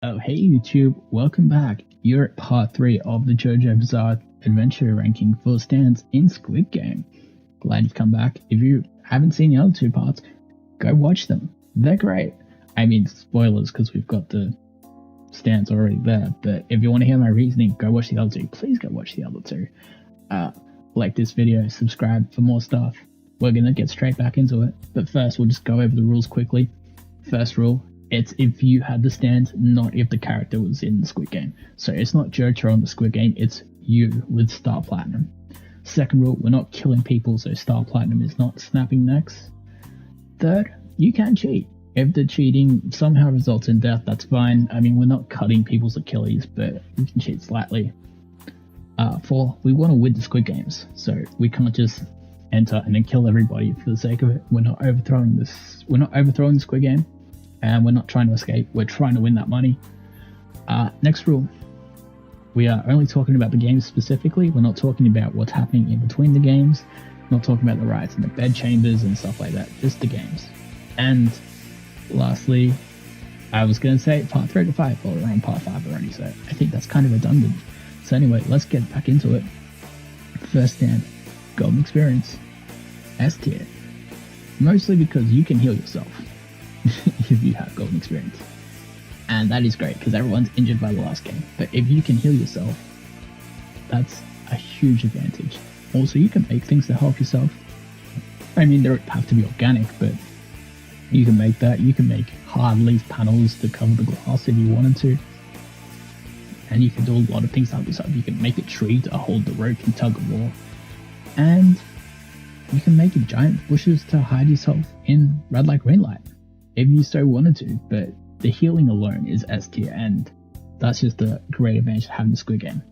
Hey YouTube, welcome back. You're at part 3 of the Jojo Bizarre Adventure ranking for stands in Squid Game. Glad you've come back. If you haven't seen the other two parts, go watch them. They're great. I mean, spoilers because we've got the stands already there, but if you want to hear my reasoning, go watch the other two. Please go watch the other two. Like this video, subscribe for more stuff. We're gonna get straight back into it, but first we'll just go over the rules quickly. First rule, it's if you had the stand, not if the character was in the Squid Game. So it's not Jojo on the Squid Game, it's you with Star Platinum. Second rule, we're not killing people, so Star Platinum is not snapping necks. Third, you can cheat. If the cheating somehow results in death, that's fine. I mean, we're not cutting people's Achilles, but we can cheat slightly. Four, we want to win the Squid Games, so we can't just enter and then kill everybody for the sake of it. We're not overthrowing the Squid Game, and we're not trying to escape. We're trying to win that money. Next rule, we are only talking about the games specifically. We're not talking about what's happening in between the games. We're not talking about the riots and the bed chambers and stuff like that. Just the games. And lastly, I was going to say part 3 to 5, but we're on part 5 already, so I think that's kind of redundant. So anyway, let's get back into it. First stand, Golden Experience, S tier. Mostly because you can heal yourself if you have Golden Experience. And that is great because everyone's injured by the last game. But if you can heal yourself, that's a huge advantage. Also, you can make things to help yourself. I mean, they don't have to be organic, but you can make that. You can make hard leaf panels to cover the glass if you wanted to. And you can do a lot of things to help yourself. You can make a tree to hold the rope and tug of war. And you can make giant bushes to hide yourself in red light, green light, if you so wanted to. But the healing alone is S tier, and that's just a great advantage of having the Squid Game.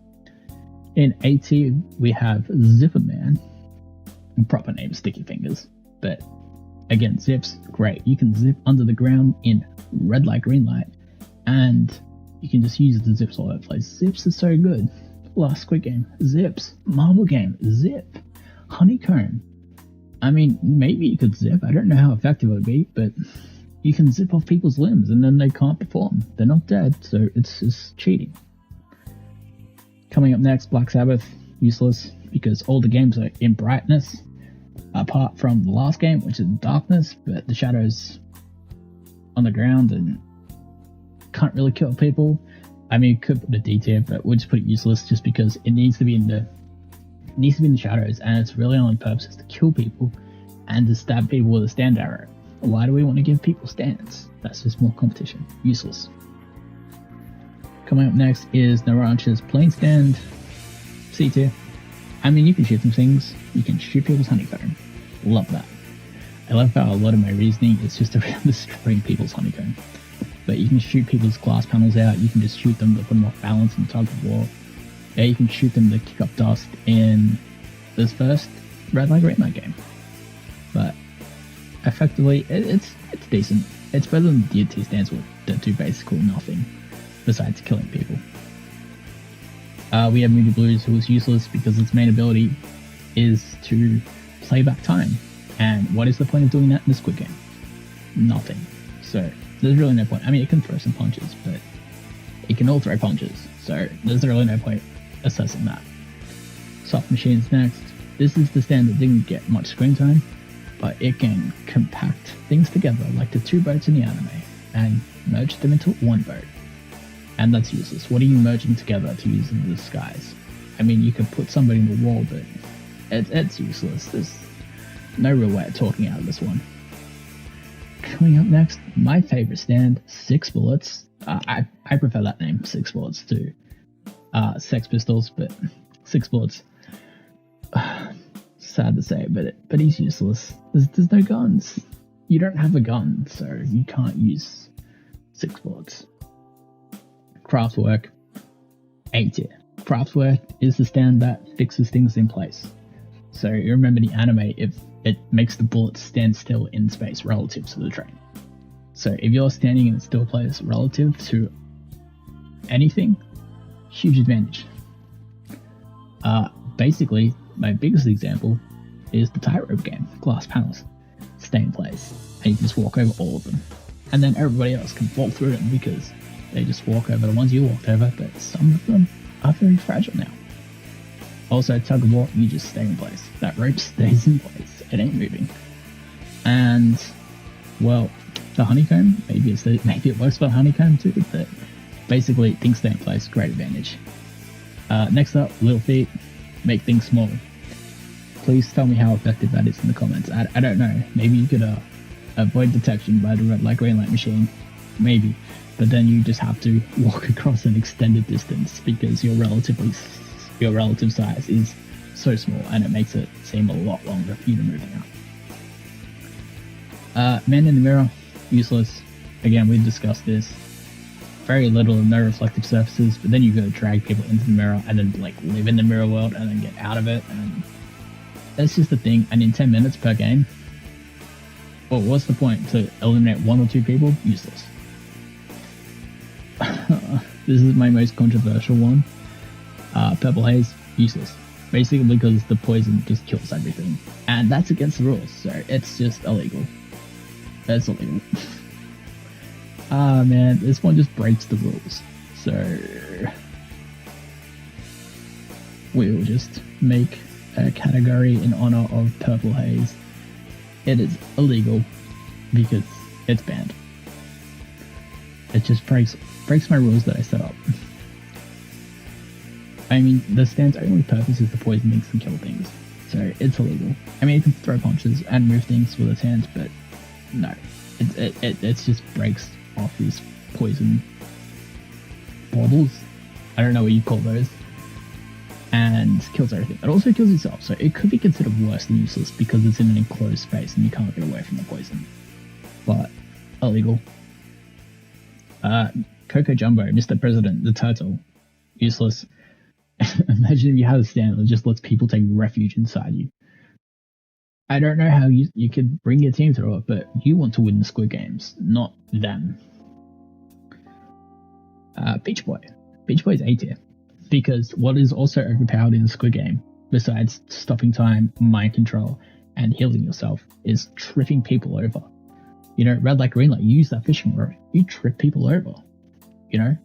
In A tier, we have Zipper Man, proper name Sticky Fingers. But again, zips, great. You can zip under the ground in red light, green light, and you can just use the zips all over the place. Zips are so good. Last Squid Game, zips. Marble Game, zip. Honeycomb. I mean, maybe you could zip. I don't know how effective it would be, but you can zip off people's limbs and then they can't perform. They're not dead, so it's just cheating. Coming up next, Black Sabbath, useless because all the games are in brightness, apart from the last game, which is in darkness, but the shadows on the ground and can't really kill people. I mean, it could put a D tier, but we'll just put it useless just because it needs to be in the shadows, and its really only purpose is to kill people and to stab people with a stand arrow. Why do we want to give people stands? That's just more competition. Useless. Coming up next is Naranja's Plain Stand, C tier. I mean, you can shoot some things. You can shoot people's honeycomb. Love that. I love how a lot of my reasoning is just around destroying people's honeycomb. But you can shoot people's glass panels out. You can just shoot them to put them off balance and tug of war. Yeah, you can shoot them to kick up dust in this first red light, green light game. But effectively, it's decent. It's better than the DT stands that do basically nothing besides killing people. We have Moody Blues, who is useless because its main ability is to play back time. And what is the point of doing that in the Squid Game? Nothing. So there's really no point. I mean, it can throw some punches, but it can all throw punches. So there's really no point assessing that. Soft Machines next. This is the stand that didn't get much screen time, but it can compact things together like the two boats in the anime and merge them into one boat. And that's useless. What are you merging together to use in the disguise? I mean, you could put somebody in the wall, but it's useless. There's no real way of talking out of this one. Coming up next, my favorite stand, Six Bullets. I prefer that name, Six Bullets, to Sex Pistols, but Six Bullets. Sad to say, but he's useless. There's no guns. You don't have a gun, so you can't use Six Bullets. Craftwork, A tier. Craftwork is the stand that fixes things in place. So you remember the anime, if it makes the bullets stand still in space relative to the train. So if you're standing in a still place relative to anything, huge advantage. Basically, my biggest example is the tightrope game. Glass panels stay in place, and you can just walk over all of them, and then everybody else can fall through them because They just walk over the ones you walked over, but some of them are very fragile now. Also, tug of war, you just stay in place. That rope stays in place. It ain't moving. And, well, the honeycomb, maybe it works for honeycomb too, but basically things stay in place. Great advantage. Next up, little feet, make things smaller. Please tell me how effective that is in the comments. I don't know. Maybe you could avoid detection by the red light, green light machine. Maybe. But then you just have to walk across an extended distance because your relative size is so small, and it makes it seem a lot longer for you to move around. Man in the mirror, useless. Again, we've discussed this. Very little or no reflective surfaces, but then you gotta drag people into the mirror and then like live in the mirror world and then get out of it, and that's just the thing. And in 10 minutes per game, well, what's the point? To eliminate 1 or 2 people? Useless. This is my most controversial one. Purple haze, useless. Basically because the poison just kills everything. And that's against the rules, so it's just illegal. That's illegal. Ah man, this one just breaks the rules. So we'll just make a category in honor of purple haze. It is illegal because it's banned. It just breaks my rules that I set up. I mean, the stand's only purpose is to poison things and kill things, so it's illegal. I mean, you can throw punches and move things with its hands, but no, it just breaks off these poison baubles. I don't know what you call those, and kills everything. It also kills itself, so it could be considered worse than useless because it's in an enclosed space and you can't get away from the poison. But illegal. Coco Jumbo, Mr. President, the turtle, useless. Imagine if you had a stand that just lets people take refuge inside you. I don't know how you could bring your team through it, but you want to win the Squid Games, not them. Peach Boy. Peach Boy is A tier, because what is also overpowered in the Squid Game, besides stopping time, mind control, and healing yourself, is tripping people over. You know, red light, green light, you use that fishing rod, you trip people over. You know,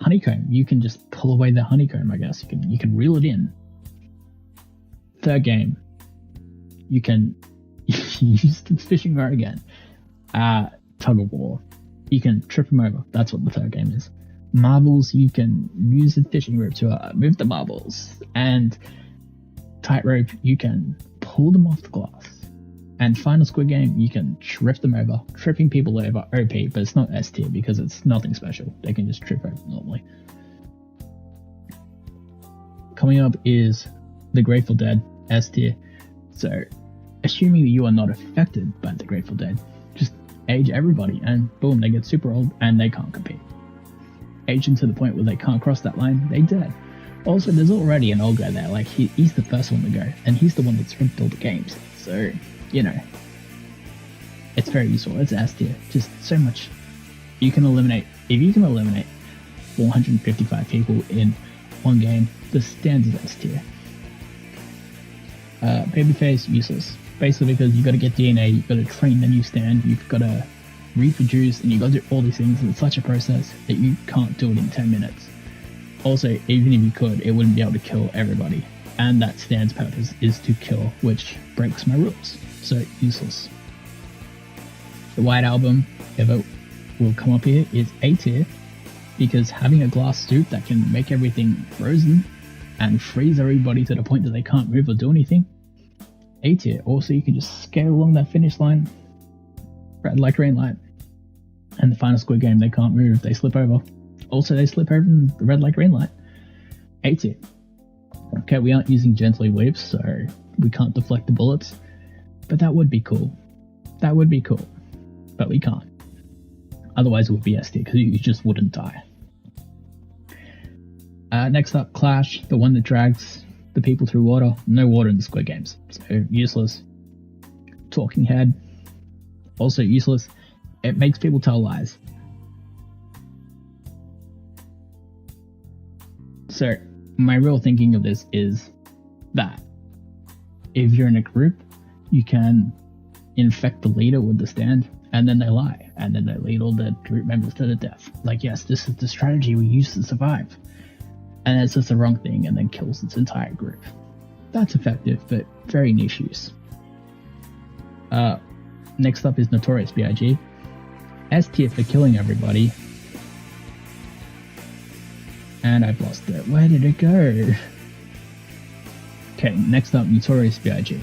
honeycomb, you can just pull away the honeycomb, I guess. You can reel it in. Third game, you can use the fishing rod again. Tug of war, you can trip them over. That's what the third game is. Marbles, you can use the fishing rope to move the marbles. And tightrope, you can pull them off the glass. And final Squid Game, you can trip them over. Tripping people over, OP, but it's not S tier because it's nothing special. They can just trip over normally. Coming up is the Grateful Dead, S tier. So, assuming that you are not affected by the Grateful Dead, just age everybody and boom, they get super old and they can't compete. Age them to the point where they can't cross that line, they dead. Also, there's already an old guy there, like he's the first one to go, and he's the one that's ripped all the games. So, you know, it's very useful. It's S tier. Just so much. You can eliminate, if you can eliminate 455 people in one game, the stand is S tier. Babyface, useless. Basically because you got to get DNA, you've got to train the new stand, you've got to reproduce, and you've got to do all these things, and it's such a process that you can't do it in 10 minutes. Also, even if you could, it wouldn't be able to kill everybody. And that stand's purpose is to kill, which breaks my rules. So, useless. The White Album, if it will come up here, is A tier, because having a glass suit that can make everything frozen and freeze everybody to the point that they can't move or do anything, A tier. Also, you can just scale along that finish line, red light, green light, and the final Squid Game, they can't move, they slip over. Also, they slip over in the red light, green light. A tier. Okay, we aren't using gently whips, so we can't deflect the bullets, but that would be cool. That would be cool, but we can't. Otherwise, it would be S tier because you just wouldn't die. Next up, Clash, the one that drags the people through water. No water in the Squid Games, so useless. Talking Head, also useless. It makes people tell lies. So, my real thinking of this is that if you're in a group, you can infect the leader with the stand and then they lie, and then they lead all the group members to the death. Like, yes, this is the strategy we use to survive. And it says the wrong thing and then kills its entire group. That's effective, but very niche use. Next up is Notorious B.I.G. S tier for killing everybody. And I've lost it. Where did it go? Okay, next up, Notorious B.I.G.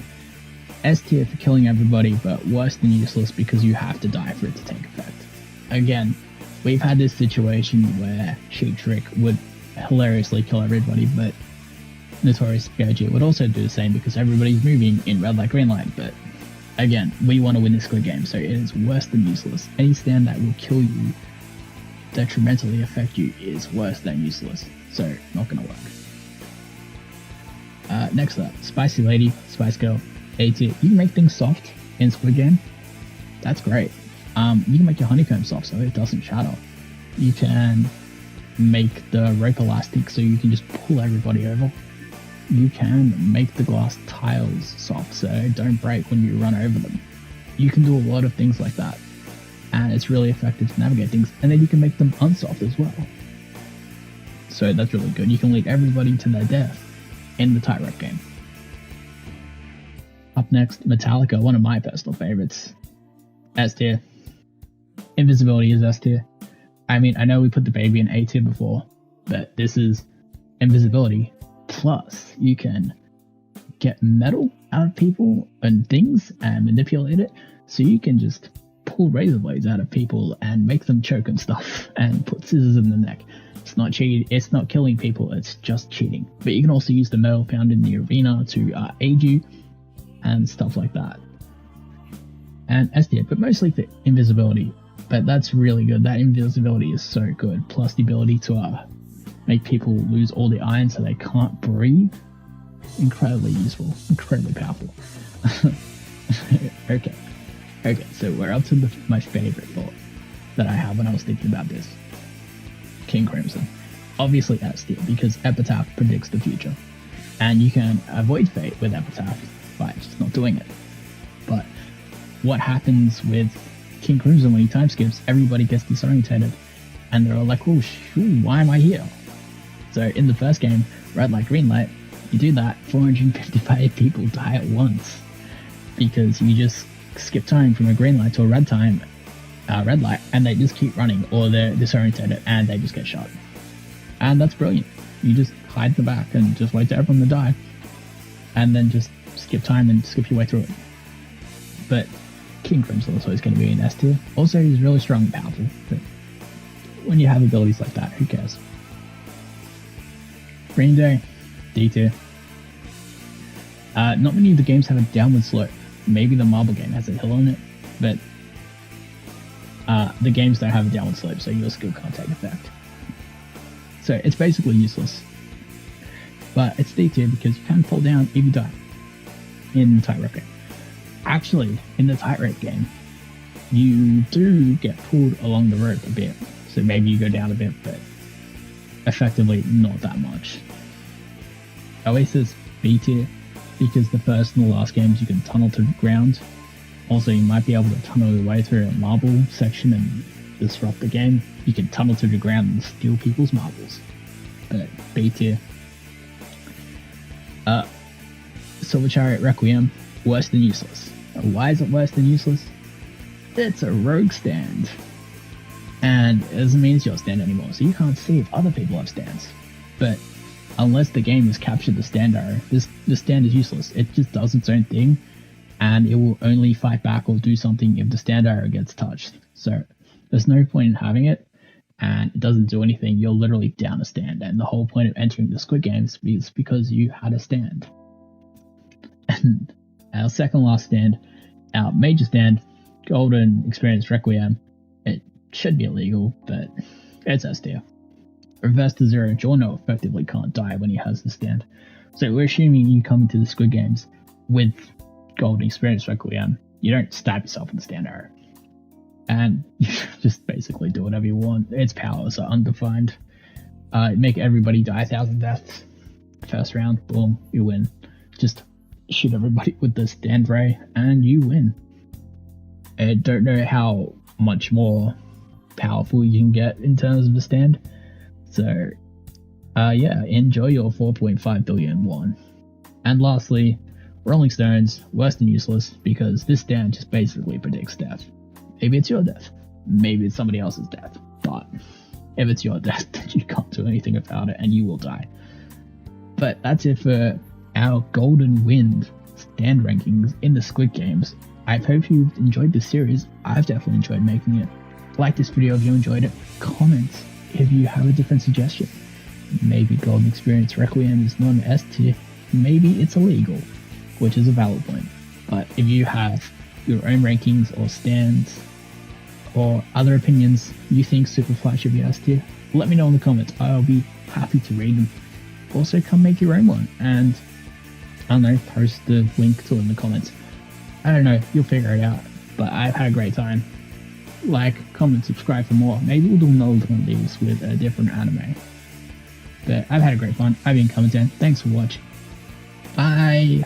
S tier for killing everybody, but worse than useless because you have to die for it to take effect. Again, we've had this situation where Cheap Trick would hilariously kill everybody, but Notorious B.I.G. would also do the same because everybody's moving in red light, green light. But again, we want to win this Squid Game, so it is worse than useless. Any stand that will kill you, detrimentally affect you, is worse than useless, so not gonna work. Next up, Spicy Lady, Spice Girl, A tier. You can make things soft in Squid Game. That's great. You can make your honeycomb soft so it doesn't shatter. You can make the rope elastic so you can just pull everybody over. You can make the glass tiles soft so they don't break when you run over them. You can do a lot of things like that, and it's really effective to navigate things. And then you can make them unsoft as well, so that's really good. You can lead everybody to their death in the tightrope game. Up next, Metallica, one of my personal favorites. S tier. Invisibility is S tier. I mean, I know we put the baby in A tier before, but this is invisibility. Plus, you can get metal out of people and things and manipulate it, so you can just pull razor blades out of people and make them choke and stuff and put scissors in the neck. It's not cheating, it's not killing people, it's just cheating. But you can also use the metal found in the arena to aid you and stuff like that. And S tier, but mostly for invisibility. But that's really good. That invisibility is so good. Plus the ability to make people lose all the iron so they can't breathe. Incredibly useful, incredibly powerful. Okay, so we're up to my favorite thought that I had when I was thinking about this. King Crimson. Obviously S tier, because Epitaph predicts the future. And you can avoid fate with Epitaph by just not doing it. But what happens with King Crimson when he time skips, everybody gets disorientated. And they're all like, oh, why am I here? So in the first game, red light, green light, you do that, 455 people die at once. Because you just skip time from a green light to a red light, and they just keep running, or they're disorientated and they just get shot. And that's brilliant. You just hide in the back and just wait for everyone to die, and then just skip time and skip your way through it. But King Crimson is always going to be an S tier. Also, he's really strong and powerful, but when you have abilities like that, who cares? Green Day, D tier. Not many of the games have a downward slope. Maybe the marble game has a hill on it, but the games don't have a downward slope, so your skill can't take effect. So it's basically useless. But it's D tier because you can fall down if you die in the tightrope game. Actually, in the tightrope game, you do get pulled along the rope a bit, so maybe you go down a bit, but effectively not that much. Oasis, B tier, because the first and the last games you can tunnel to the ground. Also, you might be able to tunnel your way through a marble section and disrupt the game. You can tunnel to the ground and steal people's marbles. But B tier. Silver Chariot Requiem, worse than useless. Why is it worse than useless? It's a rogue stand. And it doesn't mean it's your stand anymore, so you can't see if other people have stands. But unless the game has captured the stand arrow, this stand is useless. It just does its own thing, and it will only fight back or do something if the stand arrow gets touched. So there's no point in having it, and it doesn't do anything. You're literally down a stand, and the whole point of entering the Squid Games is because you had a stand. And our second last stand, our major stand, Golden Experience Requiem, it should be illegal, but it's S tier. Reverse to Zero, Giorno effectively can't die when he has the stand. So we're assuming you come into the Squid Games with Golden Experience Requiem, you don't stab yourself in the stand arrow. And you just basically do whatever you want. Its powers are undefined. Make everybody die 1,000 deaths. First round, boom, you win. Just shoot everybody with the stand ray and you win. I don't know how much more powerful you can get in terms of the stand. So, yeah, enjoy your 4.5 billion won. And lastly, Rolling Stones, worse than useless, because this stand just basically predicts death. Maybe it's your death, maybe it's somebody else's death, but if it's your death, then you can't do anything about it and you will die. But that's it for our Golden Wind stand rankings in the Squid Games. I hope you've enjoyed this series. I've definitely enjoyed making it. Like this video if you enjoyed it. Comment if you have a different suggestion. Maybe Golden Experience Requiem is not an S tier. Maybe it's illegal, which is a valid point. But if you have your own rankings or stands or other opinions you think Superfly should be S tier, let me know in the comments. I'll be happy to read them. Also, come make your own one and, I don't know, post the link to it in the comments. I don't know, you'll figure it out. But I've had a great time. Like, comment, subscribe for more. Maybe we'll do another one of these with a different anime. But I've had a great fun. I've been Kamatan. Thanks for watching. Bye.